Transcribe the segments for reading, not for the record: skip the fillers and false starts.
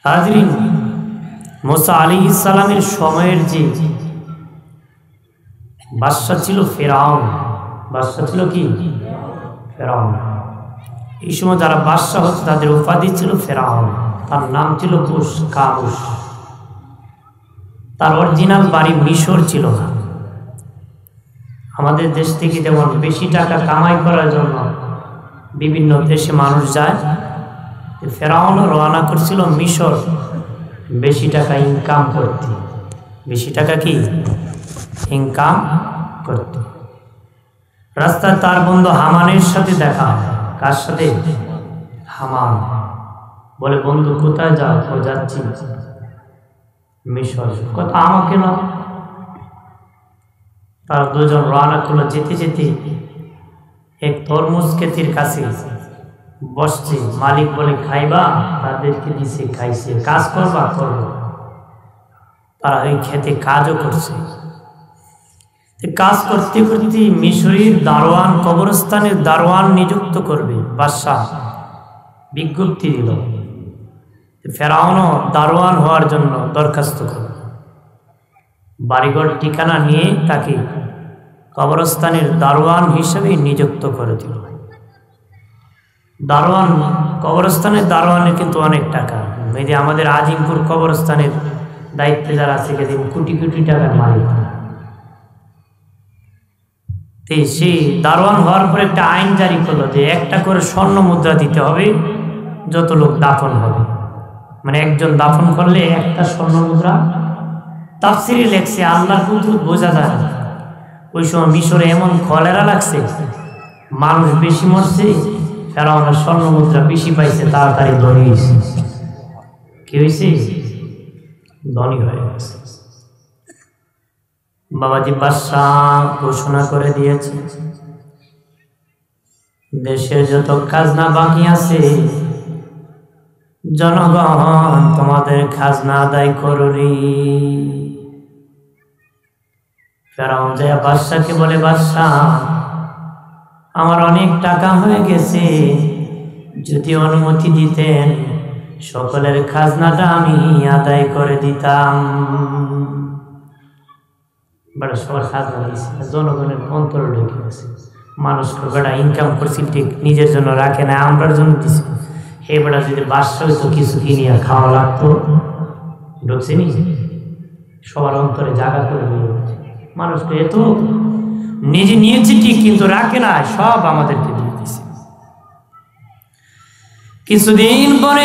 হাজরিন, মুসা আলাইহিস সালামের সময়ের যে বাদশা ছিল ফেরাউন, বাদশা ছিল কি ফেরাউন। এই সময় যারা বাদশা হতো তাদের উপাধি ছিল ফেরাউন, তার নাম ছিল কাবুস। তার অরিজিনাল বাড়ি মিশর ছিল না। আমাদের দেশ থেকে যেমন বেশি টাকা কামাই করার জন্য বিভিন্ন দেশে মানুষ যায়, ফেরাউনও রওনা করছিল মিশর বেশি টাকা ইনকাম করতে। বেশি টাকা কি ইনকাম করতে। রাস্তায় তার বন্ধু হামানের সাথে দেখা। কার সাথে? হামান। বলে, বন্ধু কোথায় যাও? ও যাচ্ছি মিশর। কথা আমাকে না। তার দুজন রওনা করলো। যেতে যেতে এক তরমুজ ক্ষেতের কাছে বসছে। মালিক বলে, খাইবা? তাদেরকে দিছে, খাইছে। কাজ করবা? করবো। তারা ওই খেতে কাজও করছে। কাজ করতে করতে মিশরের দারোয়ান, কবরস্থানের দারোয়ান নিযুক্ত করবে বাদশাহ বিজ্ঞপ্তি দিল। ফেরাউনও দারোয়ান হওয়ার জন্য দরখাস্ত করল। বাড়িঘর ঠিকানা নিয়ে তাকে কবরস্থানের দারোয়ান হিসেবে নিযুক্ত করে দিল। দারোয়ান, কবরস্থানের দারোয়ানের কিন্তু অনেক টাকা। এই যে আমাদের আজিমপুর কবরস্থানের দায়িত্বে যারা আছে, কোটি কোটি টাকার মালিক। সেই দারোয়ান হওয়ার পর একটা আইন জারি করলো যে একটা করে স্বর্ণ মুদ্রা দিতে হবে যত লোক দাফন হবে। মানে একজন দাফন করলে একটা স্বর্ণ মুদ্রা। তাফসিরে লেখছে, আল্লাহর কুদরত বোঝা যায় না। ওই সময় মিশরে এমন কলেরা লাগছে, মানুষ বেশি মরছে, ফেরাউনের স্বর্ণ মুদ্রা বেশি পাইছে, তাড়াতাড়ি ধনী হয়েছে। কি হয়েছে? ধনী হয়ে গেছে। বাবাজি বাদশাহ ঘোষণা করে দিয়েছে, দেশের যত খাজনা বাকি আছে জনগণ তোমাদের খাজনা আদায় করুরি। ফেরাউন যায় বাদশাকে বলে, বাদশাহ আমার অনেক টাকা হয়ে গেছে, যদি অনুমতি দিতেন সকলের খাজনাটা আমি আদায় করে দিতাম। বেড়া সবার খাজনা দিয়েছে, জনগণের অন্তরে ঢুকে গেছে। মানুষকে বেড়া ইনকাম করছি ঠিক নিজের জন্য রাখে না, আমরার জন্য দিছি। হে বেড়া যদি বাদশা হইতো কিছু কিনিয়া খাওয়া লাগতো, ঢুকছে নি সবার অন্তরে জায়গা করে নিয়ে গেছে। মানুষকে এত নিজে নিয়েছে ঠিক, কিন্তু রাখে না, সব আমাদেরকে দিয়ে দিছে। কিছুদিন পরে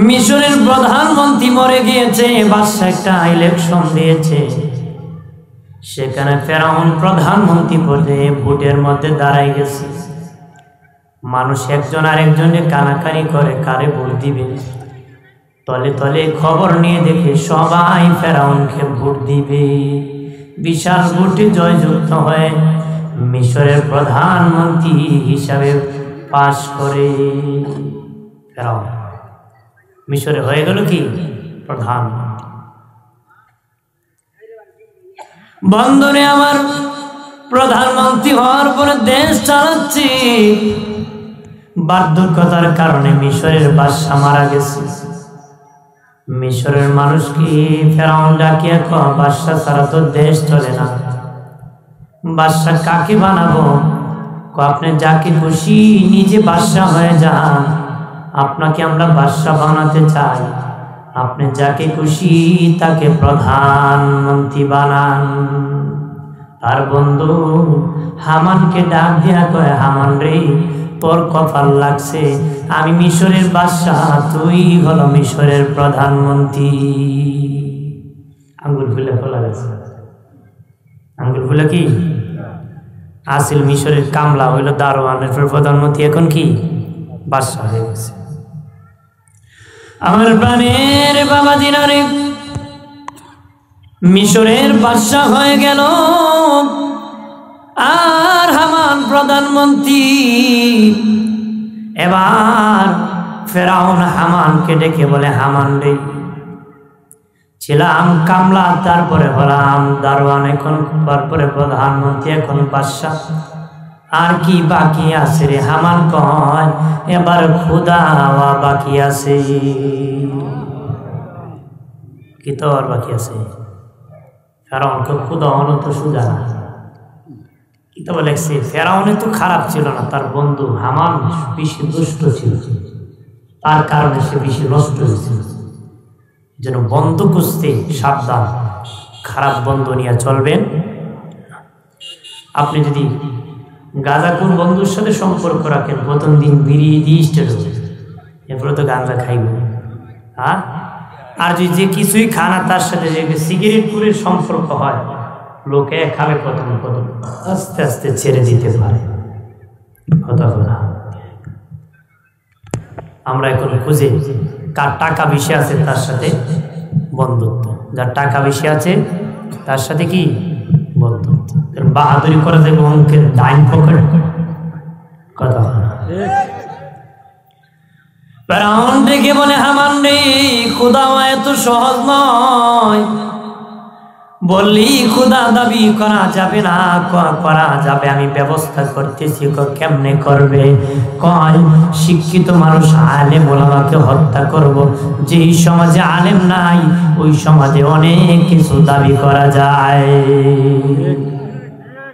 মিশরের প্রধানমন্ত্রী মরে গিয়েছে, বাদশা একটা ইলেকশন দিয়েছে। সেখানে ফেরাউন প্রধানমন্ত্রী পদে ভোটের মধ্যে দাঁড়াই গেছে। মানুষ একজন আরেকজনে কানাকানি করে কারে ভোট দিবে। তলে তলে খবর নিয়ে দেখে সবাই ফেরাউনকে ভোট দিবে। বিশাল ভোটে জয়যুক্ত হয়ে মিশরের প্রধানমন্ত্রী হিসাবে পাশ করে ফেরাউন। মিশরে হয়ে গেল কি প্রধান। বন্ধনে আমার প্রধানমন্ত্রী হওয়ার পরে দেশ চালাচ্ছি, বার্ধক্যতার কারণে মিশরের বাদশা মারা গেছে। মিশরের মানুষ কি ফেরাউন ডাকিয়া কয়, বাদশা ছাড়া তো দেশ চলে না। বাদশা কাকে বানাবো? আপনি যাকে খুশি নিজে বাদশা হয়ে যান, আপনাকে আমরা বাদশা বানাতে চাই। আপনি যাকে খুশি তাকে প্রধানমন্ত্রী বানান। তার বন্ধু হামানকে ডাক দিয়া কয়, হামান রে, তোর কপাল লাগছে, আমি মিশরের বাদশা, তুই হলো মিশরের প্রধানমন্ত্রী। আঙ্গুল ফুলে খোলা গেছে। আঙ্গুল ফুলে কি আসিল মিশরের কামলা, হইল দারোয়ানের প্রধানমন্ত্রী, এখন কি বাদশা হয়ে গেছে। আমার প্রাণের বাবা দিনারে মিশরের বাদশা হয়ে গেল, আর হামান প্রধানমন্ত্রী। এবার ফেরাউন হামানকে ডেকে বলে, হামান রে, ছিলাম কামলা, তারপরে হলাম দারোয়ান, এখন তারপরে প্রধানমন্ত্রী, এখন বাদশা। আর কি বাকি আছে রে? হামান কয় এবার খোদা হওয়া বাকি আছে। কি তো আর বাকি আছে? ফেরাউনকে খোদা হলো তো সুজা না। কিতাবে লেখছে ফেরাউনে তো খারাপ ছিল না, তার বন্ধু হামান বেশি দুষ্ট ছিল, তার কারণে সে বেশি নষ্ট হয়েছিল। যেন বন্ধু খুঁজতে সাবধান, খারাপ বন্ধু নিয়ে চলবেন। আপনি যদি গাঁজাখোর বন্ধুর সাথে সম্পর্ক রাখেন, প্রথম দিন বিড়ি দিয়ে স্টার্ট হবে, এরপরে তো গাঁজা খাইব। হ্যাঁ, আর যদি যে কিছুই খানা তার সাথে যে সিগারেট পুরের সম্পর্ক হয়, লোকে খাবে প্রথম প্রথম, আস্তে আস্তে ছেড়ে দিতে পারে। কথা বলা আমরা এখন খুঁজে কার টাকা বেশি আছে তার সাথে বন্ধুত্ব, যার টাকা বেশি আছে তার সাথে কি বন্ধুত্ব। বাহাদুরি করা যাবে অঙ্কের ডাইন পকেট। কথা ফেরাউন ডেকে বলে হামান রে, খোদা এত সহজ নয়। বললি খোদা দাবি করা যাবে না? করা যাবে, আমি ব্যবস্থা করতেছি। কেমনে করবে? কয় শিক্ষিত মানুষ আলেম ওলামাকে হত্যা করব। যেই সমাজে আলেম নাই ওই সমাজে অনেক কিছু দাবি করা যায়।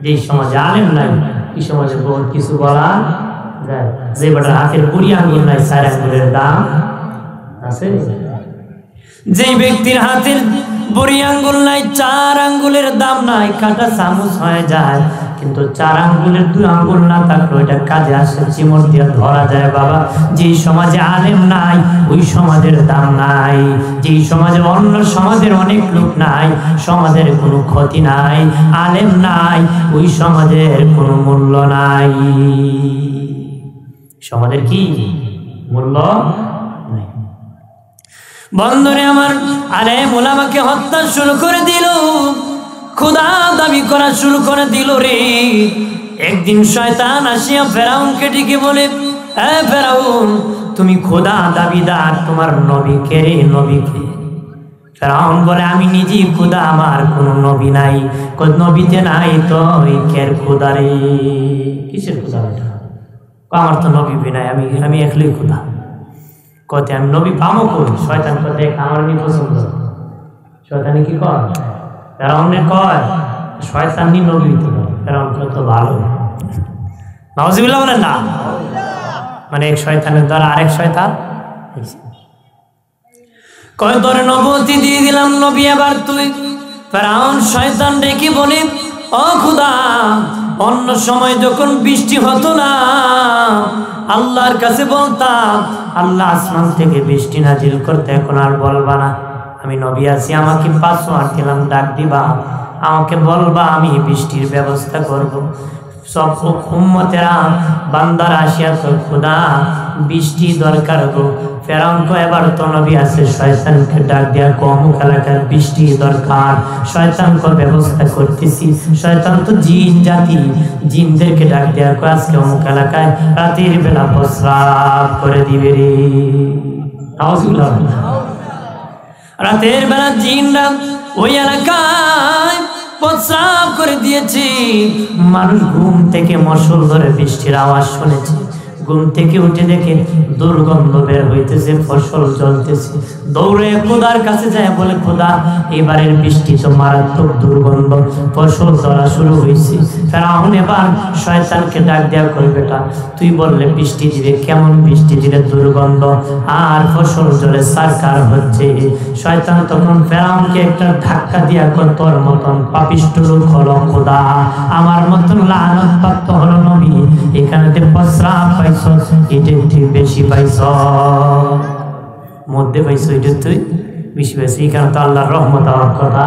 যেই সমাজে আলেম নাই ওই সমাজে বহুত কিছু বলা যায়। যে বেটার হাতের বুড়ি আঙুল নাই 4 আঙ্গুলের দাম আছে। যেই ব্যক্তির হাতের বুড়ি আঙ্গুল নাই, 4 আঙ্গুলের দাম নাই, কাটা চামচ হয়ে যায়। কিন্তু 4 আঙ্গুলের 2 আঙ্গুল না থাকলে ওইটা কাজে আসে, চিমট দিয়ে ধরা যায়। বাবা, যেই সমাজে আলেম নাই ওই সমাজের দাম নাই। যেই সমাজে অন্য সমাজের অনেক লোক নাই, সমাজের কোনো ক্ষতি নাই। আলেম নাই ওই সমাজের কোনো মূল্য নাই। সমাজের কি মূল্য নাই। বন্ধুরে আমার, আলেম ওলামাকে হত্যা শুরু করে দিল, খোদা দাবি করা শুরু করে দিল রে। একদিন শয়তান আসিয়া ফেরাউনকে ডেকে বলে, এ ফেরাউন, তুমি খোদা দাবিদার, তোমার নবী কে রে? নবী কে? ফেরাউন বলে, আমি নিজেই খোদা, আমার কোনো নবী নাই। নবীতে নাই তো ওই কের খোদা রে? কিসের খোদা এটা? আমার তো নবী নাই, আমি একলাই খোদা। কতে আমি নবী পামো কই? শয়তান কতে আমার নি পছন্দ। শয়তানি কি কয়? ফেরাউনে কয় শয়তান নি নবী তো। ফেরাউন কত ভালো, নাউজুবিল্লাহ বলেন না। মানে এক শয়তানের দ্বারা আরেক শয়তান কয় তোরে নবুয়তি দিয়ে দিলাম, নবী এবার তুই। ফেরাউন শয়তান ডেকে বলে, ও খোদা, অন্য সময় যখন বৃষ্টি হতো না আল্লাহর কাছে বলতাম আল্লাহ আসমান থেকে বৃষ্টি নাজিল করতে, এখন আর বলবা না। আমি নবী আছি, আমাকে 5 ওয়াক্ত দিলাম, ডাক দিবা, আমাকে বলবা, আমি বৃষ্টির ব্যবস্থা করব। সব উম্মতেরা বান্দারা আসিয়া তো খোদা বৃষ্টি দরকার গো। ফেরাউন কো এবার তো নবী আছে, শয়তানকে ডাক দিয়া অমুক এলাকার বৃষ্টি দরকার, শয়তান কো ব্যবস্থা করতেছি। শয়তান তো জিন জাতি, জিনদেরকে ডাক দিয়া আজকে অমুক এলাকায় রাতের বেলা প্রস্রাব করে দিবে রে। রাতের বেলা জিনরা ওই এলাকায় প্রস্রাব করে দিয়েছে। মানুষ ঘুম থেকে মশল ধরে বৃষ্টির আওয়াজ শুনেছে, ঘুম থেকে উঠে দেখে দুর্গন্ধ বের হইতেছে, ফসল জ্বলতেছে। দৌড়ে খোদার কাছে যায়, বলে খোদা এবারের বৃষ্টি তো মারাত্মক দুর্গন্ধ, ফসল জ্বলা শুরু হয়েছে। ফেরাউন এবার শয়তানকে ডাক দেয়া কই, বেটা তুই বললে বৃষ্টি দিবে, কেমন বৃষ্টি দিলে দুর্গন্ধ আর ফসল জ্বলে সারকার হচ্ছে। শয়তান তখন ফেরাউনকে একটা ধাক্কা দিয়া কই, তোর মতন পাপিষ্ঠ লোক হলো খোদা, আমার মতন লানত প্রাপ্ত হলো নবী, এখানেতে প্রস্রাব পাইছ, এটা ঠিক বেশি পাইছ, মধ্যে পাইছ, এটা তুই বেশি পাইছ, এখানে তো আল্লাহর রহমত হওয়ার কথা